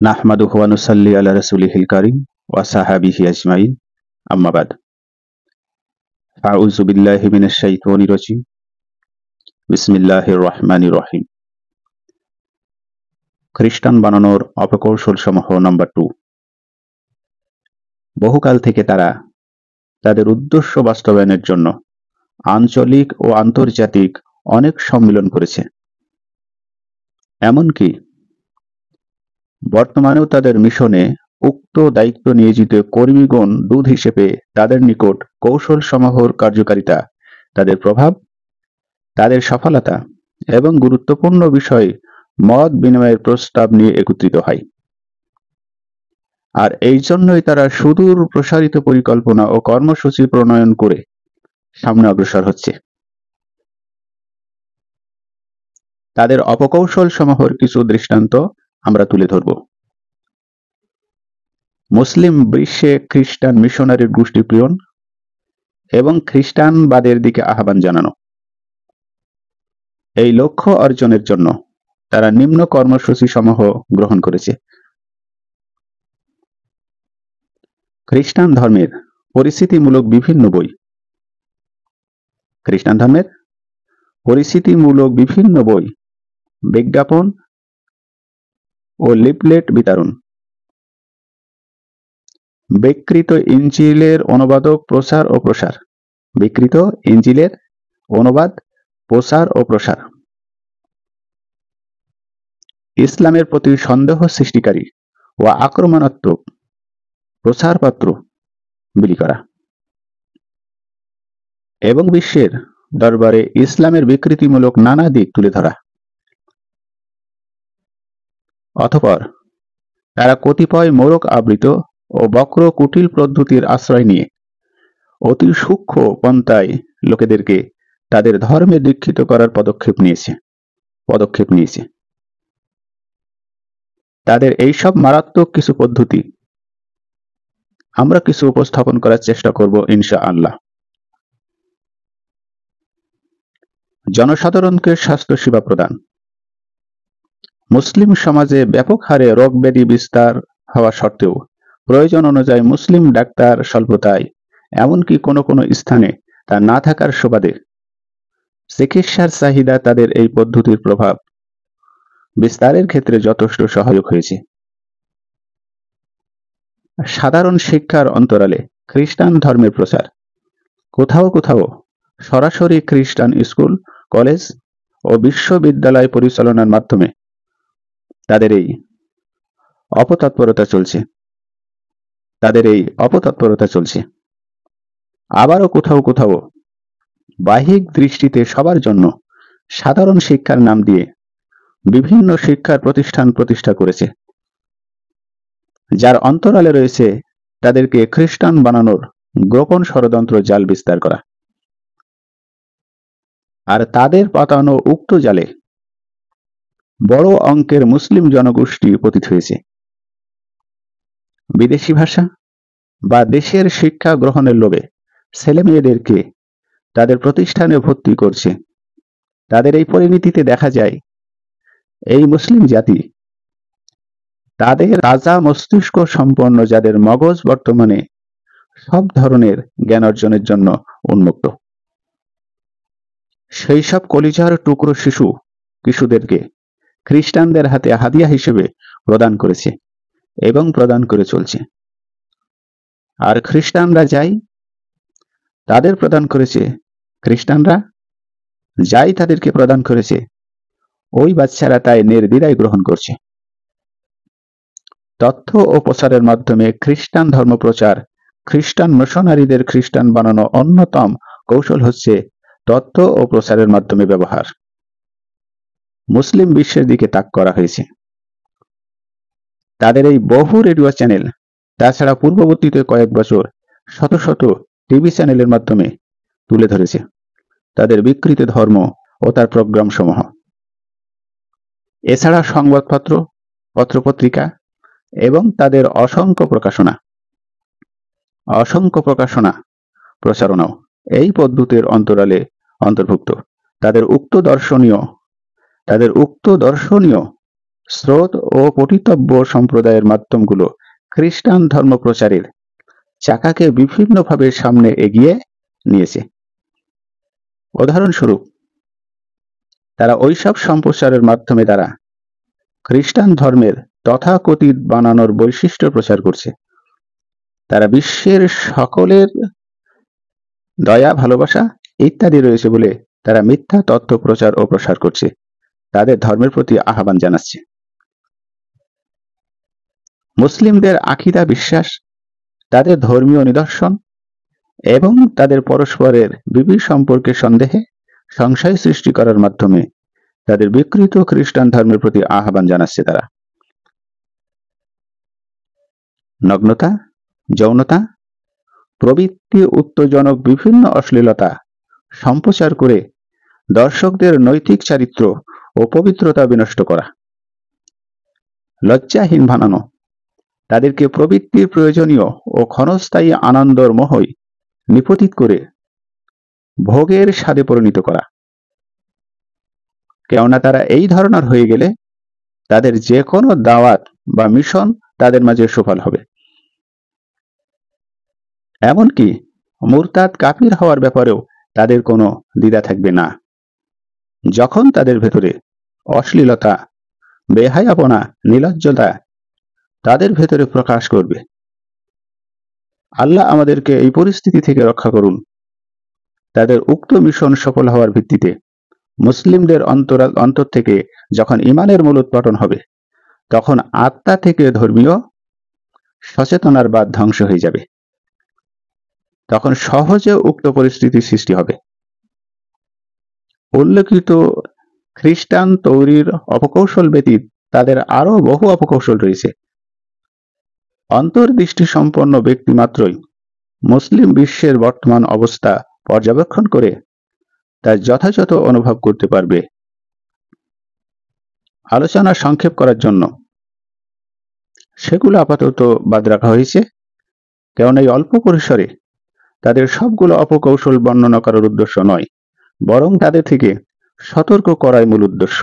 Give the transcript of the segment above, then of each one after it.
নাহমাদুহু ওয়া নুসাল্লি আলা রাসূলিহিল কারীম ওয়া সাহাবিহি আজমাইন, আম্মা বাদ। আউযু বিল্লাহি মিনাশ শাইতানির রাজীম। বিসমিল্লাহির রহমানির রহিম। খ্রিস্টান বানানোর অপকৌশলসমূহ নাম্বার 2। বহুকাল থেকে তারা তাদের উদ্দেশ্য বাস্তবায়নের জন্য আঞ্চলিক ও আন্তর্জাতিক অনেক সম্মেলন করেছে। এমনকি বর্তমানেও তাদের মিশনে উক্ত দায়িত্ব নিয়োজিত কর্মীগণ দূত হিসেবে তাদের নিকট কৌশলসমূহের কার্যকারিতা, তাদের প্রভাব, তাদের সফলতা এবং গুরুত্বপূর্ণ বিষয় মত বিনিময়ের প্রস্তাব নিয়ে একত্রিত হয়। আর এই জন্যই তারা সুদূর প্রসারিত পরিকল্পনা ও কর্মসূচি প্রণয়ন করে সামনে অগ্রসর হচ্ছে। তাদের অপকৌশল সমূহের কিছু দৃষ্টান্ত আমরা তুলে ধরব। মুসলিম বিশ্বে খ্রিস্টান মিশনারির গোষ্ঠী প্রেরণ এবং খ্রিস্টানবাদের দিকে আহ্বান জানানো। এই লক্ষ্য অর্জনের জন্য তারা নিম্ন কর্মসূচি সমূহ গ্রহণ করেছে। খ্রিস্টান ধর্মের পরিস্থিতিমূলক বিভিন্ন বই। খ্রিস্টান ধর্মের পরিস্থিতিমূলক বিভিন্ন বই, বিজ্ঞাপন ও লিফলেট বিতরণ। বিকৃত ইঞ্জিলের অনুবাদক প্রচার ও প্রসার। বিকৃত ইঞ্জিলের অনুবাদ, প্রচার ও প্রসার। ইসলামের প্রতি সন্দেহ সৃষ্টিকারী ও আক্রমণাত্মক প্রচারপত্র বিলি করা এবং বিশ্বের দরবারে ইসলামের বিকৃতিমূলক নানা দিক তুলে ধরা। অতঃপর তারা কতিপয় মোড়ক আবৃত ও বক্র কুটিল পদ্ধতির আশ্রয় নিয়ে অতি সূক্ষ্ম পন্থায় লোকেদেরকে তাদের ধর্মে দীক্ষিত করার পদক্ষেপ নিয়েছে। তাদের এইসব মারাত্মক কিছু পদ্ধতি আমরা কিছু উপস্থাপন করার চেষ্টা করব ইনশাআল্লাহ। জনসাধারণকে স্বাস্থ্য সেবা প্রদান। মুসলিম সমাজে ব্যাপক হারে রোগ ব্যাধি বিস্তার হওয়া সত্ত্বেও প্রয়োজন অনুযায়ী মুসলিম ডাক্তার স্বল্পতায়, এমনকি কোনো কোনো স্থানে তা না থাকার সুবাদে চিকিৎসার চাহিদা তাদের এই পদ্ধতির প্রভাব বিস্তারের ক্ষেত্রে যথেষ্ট সহায়ক হয়েছে। সাধারণ শিক্ষার অন্তরালে খ্রিস্টান ধর্মের প্রচার। কোথাও কোথাও সরাসরি খ্রিস্টান স্কুল, কলেজ ও বিশ্ববিদ্যালয় পরিচালনার মাধ্যমে তাদের এই অপতৎপরতা চলছে। আবারও কোথাও কোথাও বাহ্যিক দৃষ্টিতে সবার জন্য সাধারণ শিক্ষার নাম দিয়ে বিভিন্ন শিক্ষার প্রতিষ্ঠান প্রতিষ্ঠা করেছে, যার অন্তরালে রয়েছে তাদেরকে খ্রিস্টান বানানোর গোপন ষড়যন্ত্র জাল বিস্তার করা। আর তাদের পাতানো উক্ত জালে বড় অঙ্কের মুসলিম জনগোষ্ঠী পতিত হয়েছে। বিদেশি ভাষা বা দেশের শিক্ষা গ্রহণের লোভে ছেলে মেয়েদেরকে তাদের প্রতিষ্ঠানে ভর্তি করছে। তাদের এই পরিণতিতে দেখা যায় এই মুসলিম জাতি তাদের তাজা মস্তিষ্ক সম্পন্ন, যাদের মগজ বর্তমানে সব ধরনের জ্ঞান অর্জনের জন্য উন্মুক্ত, সেই সব কলিজার টুকরো কিশোরদেরকে খ্রিস্টানদের হাতে হাদিয়া হিসেবে প্রদান করেছে এবং প্রদান করে চলছে। আর খ্রিস্টানরা তাদেরকে প্রদান করেছে, ওই বাচ্চারা তাই নির্দ্বিধায় গ্রহণ করছে। তথ্য ও প্রচারের মাধ্যমে খ্রিস্টান ধর্ম প্রচার। খ্রিস্টান মিশনারিদের খ্রিস্টান বানানো অন্যতম কৌশল হচ্ছে তথ্য ও প্রচারের মাধ্যমে ব্যবহার। মুসলিম বিশ্বের দিকে তাক করা হয়েছে। তাদের এই বহু রেডিও চ্যানেল, তাছাড়া পূর্ববর্তীতে কয়েক বছর শত শত টিভি চ্যানেলের মাধ্যমে তুলে ধরেছে তাদের বিকৃত ধর্ম ও তার প্রোগ্রাম সমূহ। এছাড়া সংবাদপত্র, পত্রপত্রিকা এবং তাদের অসংখ্য প্রকাশনা প্রচারণাও এই পদ্ধতির অন্তরালে অন্তর্ভুক্ত। তাদের উক্ত দর্শনীয় স্রোত ও পঠিতব্য সম্প্রদায়ের মাধ্যমগুলো খ্রিস্টান ধর্ম প্রচারের চাকাকে বিভিন্নভাবে সামনে এগিয়ে নিয়েছে। উদাহরণস্বরূপ, তারা ওইসব সম্প্রচারের মাধ্যমে দ্বারা খ্রিস্টান ধর্মের তথাকথিত বানানোর বৈশিষ্ট্য প্রচার করছে। তারা বিশ্বের সকলের দয়া, ভালোবাসা ইত্যাদি রয়েছে বলে তারা মিথ্যা তথ্য প্রচার ও প্রসার করছে, তাদের ধর্মের প্রতি আহ্বান জানাচ্ছে। মুসলিমদের আকীদা, বিশ্বাস, তাদের ধর্মীয় নিদর্শন এবং তাদের পরস্পরের বিবিধ সম্পর্কে সন্দেহে সংশয় সৃষ্টি করার মাধ্যমে তাদের বিকৃত খ্রিস্টান ধর্মের প্রতি আহ্বান জানাচ্ছে। তারা নগ্নতা, যৌনতা প্রভৃতি উত্তেজনক বিভিন্ন অশ্লীলতা সম্প্রচার করে দর্শকদের নৈতিক চারিত্র্য ও পবিত্রতা বিনষ্ট করা, লজ্জাহীন বানানো, তাদেরকে প্রবৃত্তির প্রয়োজনীয় ও ক্ষণস্থায়ী আনন্দর মোহে নিপতিত করে ভোগের স্বাদে পরিণত করা। কেননা তারা এই ধরনের হয়ে গেলে তাদের যে কোনো দাওয়াত বা মিশন তাদের মাঝে সফল হবে। এমনকি মুরতাদ, কাফির হওয়ার ব্যাপারেও তাদের কোনো দ্বিধা থাকবে না। যখন তাদের ভেতরে অশ্লীলতা, বেহায়াপনা, নির্লজ্জতা তাদের ভেতরে প্রকাশ করবে। আল্লাহ আমাদেরকে এই পরিস্থিতি থেকে রক্ষা করুন। তাদের উক্ত মিশন সফল হওয়ার ভিত্তিতে মুসলিমদের অন্তর থেকে যখন ঈমানের মূলোৎপাটন হবে, তখন আত্মা থেকে ধর্মীয় সচেতনার বাদ ধ্বংস হয়ে যাবে। তখন সহজে উক্ত পরিস্থিতির সৃষ্টি হবে। উল্লেখিত খ্রিস্টান তৈরির অপকৌশল ব্যতীত তাদের আরো বহু অপকৌশল রয়েছে। অন্তর্দৃষ্টি সম্পন্ন ব্যক্তি মাত্রই মুসলিম বিশ্বের বর্তমান অবস্থা পর্যবেক্ষণ করে তার যথাযথ অনুভব করতে পারবে। আলোচনা সংক্ষেপ করার জন্য সেগুলো আপাতত বাদ রাখা হয়েছে, কারণ এই অল্প পরিসরে তাদের সবগুলো অপকৌশল বর্ণনা করার উদ্দেশ্য নয়, বরং তাদের থেকে সতর্ক করাই মূল উদ্দেশ্য।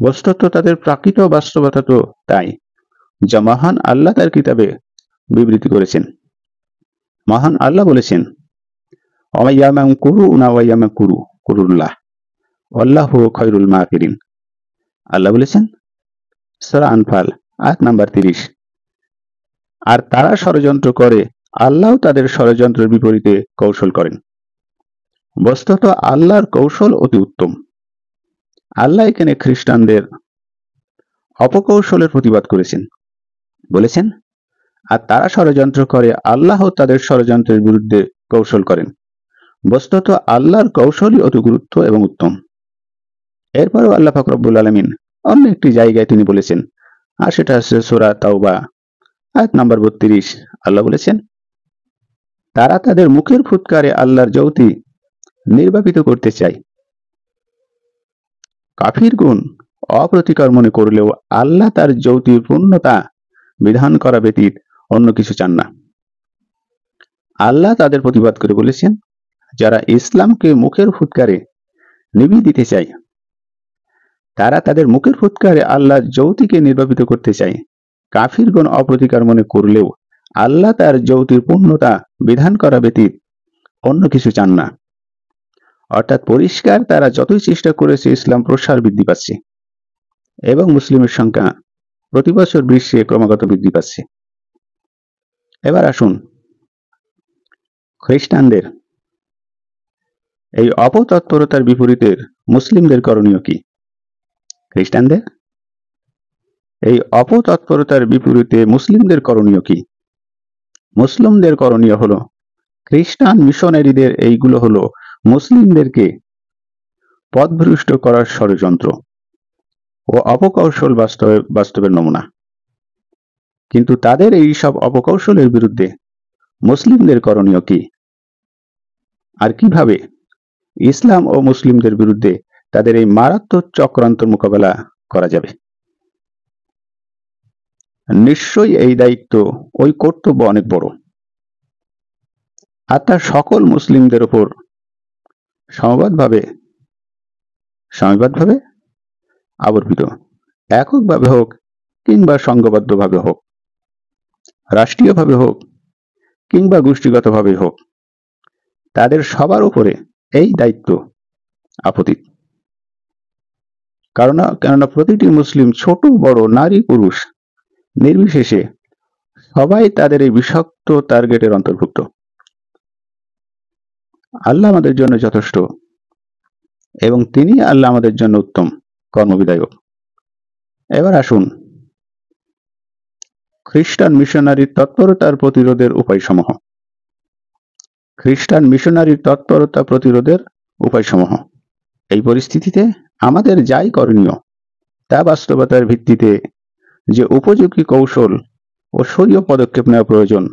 বস্তুত তাদের প্রাকৃত বাস্তবতা তো তাই, যা মহান আল্লাহ তার কিতাবে বিবৃতি করেছেন। মহান আল্লাহ বলেছেন, আল্লাহু খায়রুল মাকিরিন। আল্লাহ বলেছেন সূরা আনফাল আয়াত নাম্বার 30, আর তারা ষড়যন্ত্র করে, আল্লাহ তাদের ষড়যন্ত্রের বিপরীতে কৌশল করেন। বস্তুত আল্লাহর কৌশল অতি উত্তম। আল্লাহ এখানে খ্রিস্টানদের অপকৌশলের প্রতিবাদ করেছেন, বলেছেন, আর তারা ষড়যন্ত্র করে, আল্লাহ তাদের ষড়যন্ত্রের বিরুদ্ধে কৌশল করেন। বস্তুত আল্লাহর কৌশলই অতি গুরুত্ব এবং উত্তম। এরপরেও আল্লাহ পাক রব্বুল আলামিন অন্য একটি জায়গায় তিনি বলেছেন, আর সেটা হচ্ছে সূরা তাওবা আয়াত নাম্বার 32। আল্লাহ বলেছেন, তারা তাদের মুখের ফুৎকারে আল্লাহর জ্যোতি নির্বাপিত করতে চায়। কাফিরগণ অপ্রতিকার মনে করলেও আল্লাহ তার জ্যোতির পূর্ণতা বিধান করা ব্যতীত অন্য কিছু চান না। আল্লাহ তাদের প্রতিবাদ করে বলেছেন, যারা ইসলামকে মুখের ফুৎকারে নিভিয়ে দিতে চায়, তারা তাদের মুখের ফুৎকারে আল্লাহর জ্যোতিকে নির্বাপিত করতে চায়। কাফিরগণ অপ্রতিকার মনে করলেও আল্লাহ তার জ্যোতির পূর্ণতা বিধান করা ব্যতীত অন্য কিছু চান না। অর্থাৎ পরিষ্কার, তারা যতই চেষ্টা করেছে ইসলাম প্রসার বৃদ্ধি পাচ্ছে এবং মুসলিমের সংখ্যা প্রতি বছর বিশ্বে ক্রমাগত বৃদ্ধি পাচ্ছে। এবার আসুন খ্রিস্টানদের এই অপতৎপরতার বিপরীতে মুসলিমদের করণীয় কি? খ্রিস্টানদের এই অপতৎপরতার বিপরীতে মুসলিমদের করণীয় কি? মুসলিমদের করণীয় হলো, খ্রিস্টান মিশনারিদের এইগুলো হলো মুসলিমদেরকে পথভ্রষ্ট করার ষড়যন্ত্র ও অপকৌশল বাস্তবের নমুনা। কিন্তু তাদের এই সব অপকৌশলের বিরুদ্ধে মুসলিমদের করণীয় কি, আর কিভাবে ইসলাম ও মুসলিমদের বিরুদ্ধে তাদের এই মারাত্মক চক্রান্ত মোকাবেলা করা যাবে? নিশ্চয়ই এই দায়িত্ব, ওই কর্তব্য অনেক বড়, আর তা সকল মুসলিমদের উপর সমবেতভাবে আবর্তিত। এককভাবে হোক কিংবা সংঘবদ্ধভাবে হোক, রাষ্ট্রীয়ভাবে হোক কিংবা গোষ্ঠীগতভাবে হোক, তাদের সবার উপরে এই দায়িত্ব আপতিত। কেননা প্রতিটি মুসলিম, ছোট বড়, নারী পুরুষ নির্বিশেষে সবাই তাদের এই বিষাক্ত টার্গেটের অন্তর্ভুক্ত। আল্লাহ আমাদের জন্য যথেষ্ট এবং তিনি আল্লাহ আমাদের জন্য উত্তম কর্মবিধায়ক। এবার আসুন খ্রিস্টান মিশনারির তৎপরতার প্রতিরোধের উপায়সমূহ। খ্রিস্টান মিশনারির তৎপরতা প্রতিরোধের উপায়সমূহ। এই পরিস্থিতিতে আমাদের যাই করণীয় তা বাস্তবতার ভিত্তিতে যে উপযোগী কৌশল ও শরীয় পদক্ষেপ নেওয়া প্রয়োজন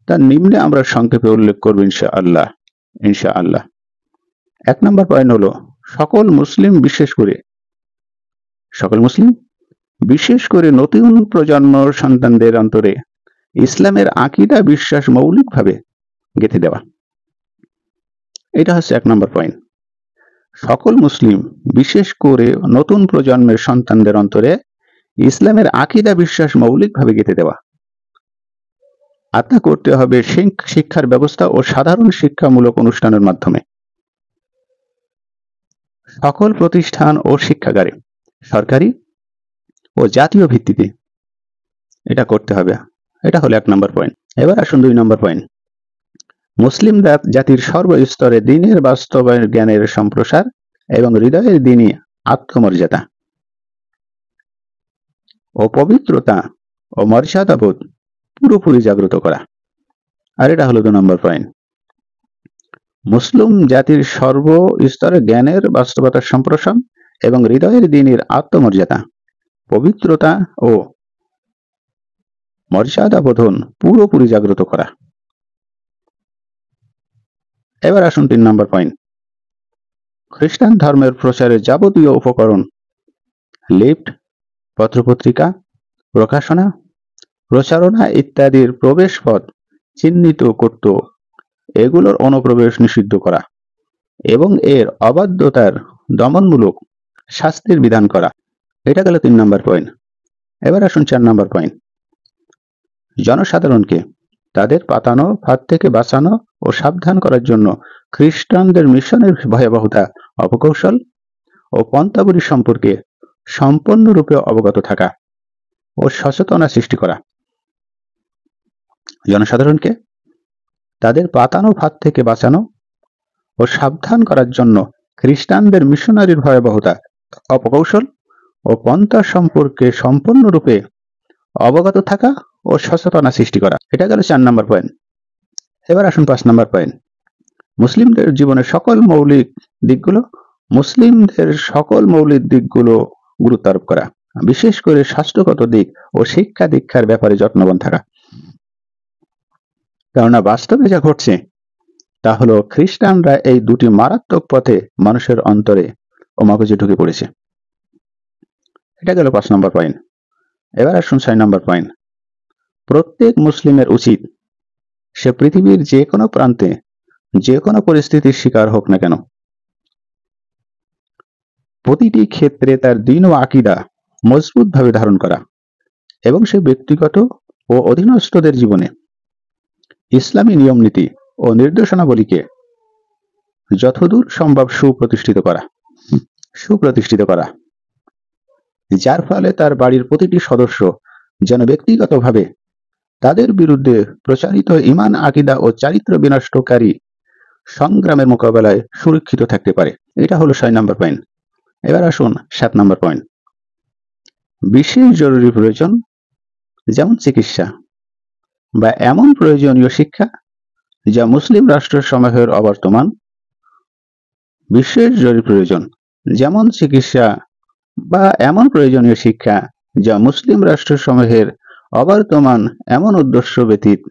তা নিম্নে আমরা সংক্ষেপে উল্লেখ করব ইনশাআল্লাহ। 1 নম্বর পয়েন্ট হলো সকল মুসলিম বিশেষ করে নতুন প্রজন্ম সন্তানদের অন্তরে ইসলামের আকীদা বিশ্বাস মৌলিকভাবে গেঁথে দেওয়া। এটা হচ্ছে 1 নম্বর পয়েন্ট। সকল মুসলিম বিশেষ করে নতুন প্রজন্মের সন্তানদের অন্তরে ইসলামের আকীদা বিশ্বাস মৌলিকভাবে গেঁথে দেওয়া। আর তা করতে হবে শিক্ষার ব্যবস্থা ও সাধারণ শিক্ষামূলক অনুষ্ঠানের মাধ্যমে। সকল প্রতিষ্ঠান ও শিক্ষাগারে সরকারি ও জাতীয় ভিত্তিতে এটা করতে হবে। এটা হলো 1 নম্বর পয়েন্ট। এবার আসুন 2 নম্বর পয়েন্ট। মুসলিম জাতির সর্বস্তরে দ্বীনের বাস্তবায়ন জ্ঞানের সম্প্রসার এবং হৃদয়ের দ্বীনী আত্মমর্যাদা ও পবিত্রতা ও মর্যাদাবোধ পুরোপুরি জাগ্রত করা। আর এটা হলো 2 নম্বর পয়েন্ট। মুসলিম জাতির সর্বস্তরে জ্ঞানের বাস্তবতার সম্প্রসারণ এবং হৃদয়ের দ্বীনের আত্মমর্যাদা, পবিত্রতা ও মর্যাদা বোধন পুরোপুরি জাগ্রত করা। এবার আসুন 3 নম্বর পয়েন্ট। খ্রিস্টান ধর্মের প্রচারের যাবতীয় উপকরণ, লিফট, পত্রপত্রিকা, প্রকাশনা, প্রচারণা ইত্যাদির প্রবেশ পথ চিহ্নিত করত, এগুলোর অনুপ্রবেশ নিষিদ্ধ করা এবং এর অবাধ্যতার দমনমূলক শাস্তির বিধান করা। এটা গেল 3 নম্বর পয়েন্ট। এবার আসুন 4 নম্বর পয়েন্ট। জনসাধারণকে তাদের পাতানো ফাঁদ থেকে বাঁচানো ও সাবধান করার জন্য খ্রিস্টানদের মিশনের ভয়াবহতা, অপকৌশল ও পন্থাবলী সম্পর্কে সম্পূর্ণরূপে অবগত থাকা ও সচেতনতা সৃষ্টি করা। জনসাধারণকে তাদের পাতানো ফাঁদ থেকে বাঁচানো ও সাবধান করার জন্য খ্রিস্টানদের মিশনারির ভয়াবহতা, অপকৌশল ও পন্থা সম্পর্কে সম্পূর্ণরূপে অবগত থাকা ও সচেতনতা সৃষ্টি করা। এটা গেল 4 নম্বর পয়েন্ট। এবার আসুন 5 নম্বর পয়েন্ট। মুসলিমদের জীবনের সকল মৌলিক দিকগুলো গুরুত্ব আরোপ করা, বিশেষ করে স্বাস্থ্যগত দিক ও শিক্ষা দীক্ষার ব্যাপারে যত্নবান থাকা। কেননা বাস্তবে যা ঘটছে তা হলো খ্রিস্টানরা এই দুটি মারাত্মক পথে মানুষের অন্তরে ও মগজে ঢুকে পড়েছে। এটা গেল 5 নম্বর পয়েন্ট। এবার আসুন 6 নম্বর পয়েন্ট। প্রত্যেক মুসলিমের উচিত সে পৃথিবীর যে কোনো প্রান্তে যে কোনো পরিস্থিতির শিকার হোক না কেন, প্রতিটি ক্ষেত্রে তার দ্বীন ও আকীদা মজবুতভাবে ধারণ করা এবং সে ব্যক্তিগত ও অধীনস্থদের জীবনে ইসলামী নিয়মনীতি ও নির্দেশনাবলীকে যতদূর সম্ভব সুপ্রতিষ্ঠিত করা, যার ফলে তার বাড়ির প্রতিটি সদস্য যেন ব্যক্তিগতভাবে তাদের বিরুদ্ধে প্রচারিত ঈমান, আকীদা ও চারিত্র বিনষ্টকারী সংগ্রামের মোকাবেলায় সুরক্ষিত থাকতে পারে। এটা হলো 6 নম্বর পয়েন্ট। এবার আসুন 7 নম্বর পয়েন্ট। বিশেষ জরুরি প্রয়োজন যেমন চিকিৎসা বা এমন প্রয়োজনীয় শিক্ষা যা মুসলিম রাষ্ট্রসমূহের অবর্তমান, বিশেষ জরুরি প্রয়োজন যেমন চিকিৎসা বা এমন প্রয়োজনীয় শিক্ষা যা মুসলিম রাষ্ট্রসমূহের অবর্তমান এমন উদ্দেশ্য ব্যতীত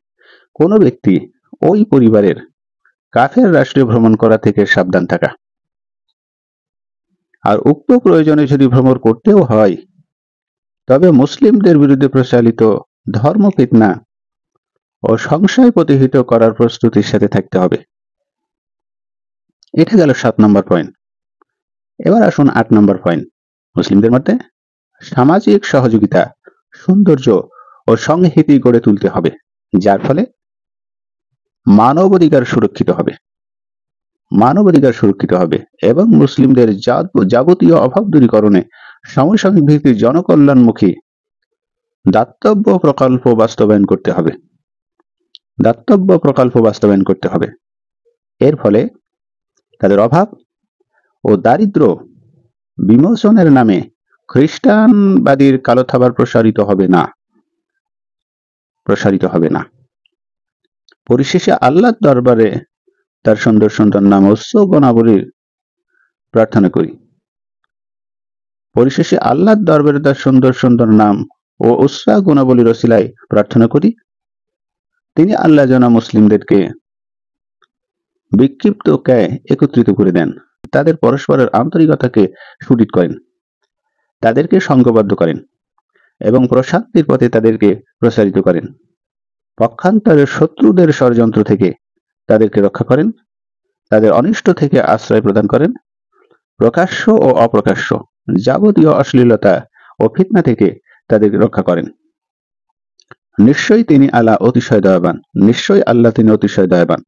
কোনো ব্যক্তি ওই পরিবারের কাফের রাষ্ট্রে ভ্রমণ করা থেকে সাবধান থাকা। আর উক্ত প্রয়োজনে যদি ভ্রমণ করতেও হয় তবে মুসলিমদের বিরুদ্ধে প্রচালিত ধর্ম ফিতনা ও সংশয় প্রতিহিত করার প্রস্তুতির সাথে থাকতে হবে। এটা গেল 7 নম্বর পয়েন্ট। এবার আসুন 8 নম্বর পয়েন্ট। মুসলিমদের মধ্যে সামাজিক সহযোগিতা, সৌন্দর্য ও সংহতি গড়ে তুলতে হবে, যার ফলে মানবাধিকার সুরক্ষিত হবে এবং মুসলিমদের যাবতীয় অভাব দূরীকরণে সমসাময়িক ভিত্তিক জনকল্যাণমুখী দাতব্য প্রকল্প বাস্তবায়ন করতে হবে। এর ফলে তাদের অভাব ও দারিদ্র্য বিমোচনের নামে খ্রিস্টানবাদীর কালো থাবার প্রসারিত হবে না। পরিশেষে আল্লাহর দরবারে তার সুন্দর সুন্দর নাম উচ্চ গুণাবলীর প্রার্থনা করি। তিনি আল্লাহ যেন মুসলিমদেরকে বিক্ষিপ্তকে একত্রিত করে দেন, তাদের পরস্পরের আন্তরিকতাকে সুদৃঢ় করেন, তাদেরকে সংঘবদ্ধ করেন এবং প্রশান্তির পথে তাদেরকে প্রসারিত করেন। পক্ষান্তরে শত্রুদের ষড়যন্ত্র থেকে তাদেরকে রক্ষা করেন, তাদের অনিষ্ট থেকে আশ্রয় প্রদান করেন, প্রকাশ্য ও অপ্রকাশ্য যাবতীয় অশ্লীলতা ও ফিতনা থেকে তাদেরকে রক্ষা করেন। নিশ্চয়ই আল্লাহ তিনি অতিশয় দয়াবান।